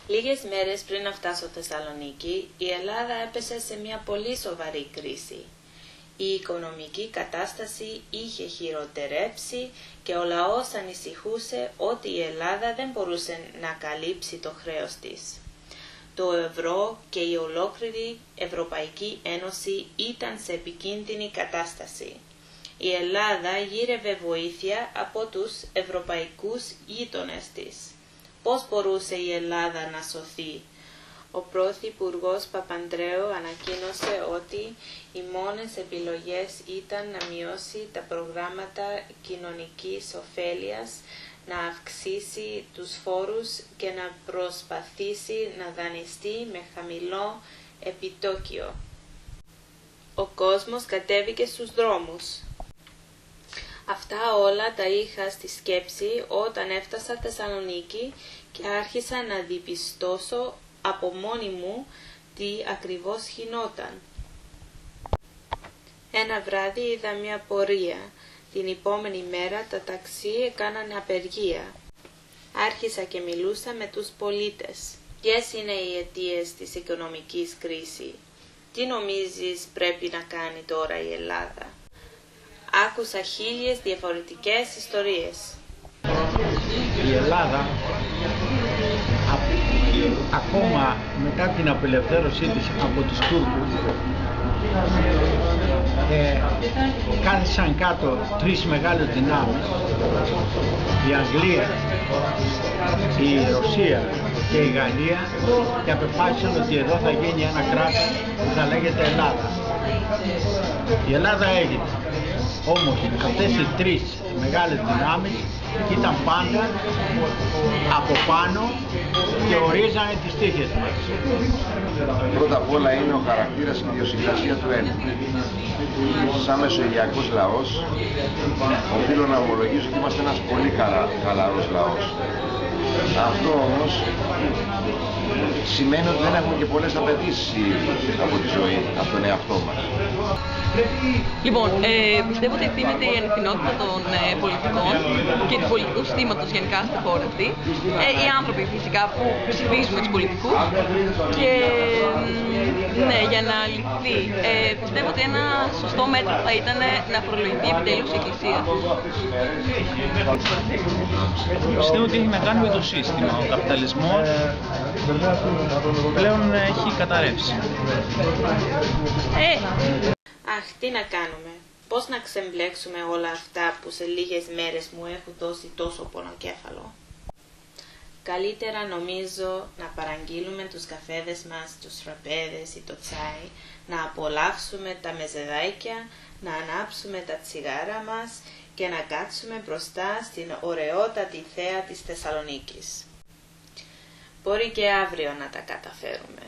Λίγες μέρες πριν να φτάσω Θεσσαλονίκη, η Ελλάδα έπεσε σε μια πολύ σοβαρή κρίση. Η οικονομική κατάσταση είχε χειροτερέψει και ο λαός ανησυχούσε ότι η Ελλάδα δεν μπορούσε να καλύψει το χρέος της. Το ευρώ και η ολόκληρη Ευρωπαϊκή Ένωση ήταν σε επικίνδυνη κατάσταση. Η Ελλάδα γύρευε βοήθεια από τους ευρωπαϊκούς γείτονες της. Πώς μπορούσε η Ελλάδα να σωθεί? Ο Πρωθυπουργός Παπανδρέου ανακοίνωσε ότι οι μόνες επιλογές ήταν να μειώσει τα προγράμματα κοινωνικής ωφέλειας, να αυξήσει τους φόρους και να προσπαθήσει να δανειστεί με χαμηλό επιτόκιο. Ο κόσμος κατέβηκε στους δρόμους. Αυτά όλα τα είχα στη σκέψη όταν έφτασα Θεσσαλονίκη και άρχισα να διπιστώσω από μόνη μου τι ακριβώς γινόταν. Ένα βράδυ είδα μια πορεία. Την επόμενη μέρα τα ταξί έκαναν απεργία. Άρχισα και μιλούσα με τους πολίτες. Ποιες είναι οι αιτίες της οικονομικής κρίσης? Τι νομίζεις πρέπει να κάνει τώρα η Ελλάδα? Άκουσα 1000 διαφορετικές ιστορίες. Η Ελλάδα ακόμα μετά την απελευθέρωσή της από τους Τούρκους κάθισαν κάτω τρεις μεγάλες δυνάμεις, η Αγγλία, η Ρωσία και η Γαλλία, και αποφάσισαν ότι εδώ θα γίνει ένα κράτος που θα λέγεται Ελλάδα. Η Ελλάδα έγινε. Όμως αυτές οι τρεις μεγάλες δυνάμεις ήταν πάντα από πάνω και ορίζανε τις τύχες μας. Πρώτα απ' όλα είναι ο χαρακτήρας και η ιδιοσυγκρασία του Έλληνα. Σαν μεσογειακός λαός, οφείλω να ομολογήσω ότι είμαστε ένας πολύ χαλαρός λαός. Αυτό όμως σημαίνει ότι δεν έχουμε και πολλές απαιτήσεις από τη ζωή, από τον εαυτό μας. Λοιπόν, πιστεύω ότι ευθύνεται η ανευθυνότητα των πολιτικών και του πολιτικού συστήματος γενικά στη χώρα αυτή. Οι άνθρωποι φυσικά που ψηφίζουμε τους πολιτικούς και ναι, για να λυθεί. Πιστεύω ότι ένα σωστό μέτρο θα ήταν να φορολογηθεί επιτέλους η Εκκλησία. Πιστεύω ότι έχει να κάνει με το σύστημα. Ο καπιταλισμός πλέον έχει καταρρεύσει. Αχ, τι να κάνουμε? Πώς να ξεμπλέξουμε όλα αυτά που σε λίγες μέρες μου έχουν δώσει τόσο πονοκέφαλο? Καλύτερα νομίζω να παραγγείλουμε τους καφέδες μας, τους φραπέδες ή το τσάι, να απολαύσουμε τα μεζεδάκια, να ανάψουμε τα τσιγάρα μας και να κάτσουμε μπροστά στην ωραιότατη θέα της Θεσσαλονίκης. Μπορεί και αύριο να τα καταφέρουμε.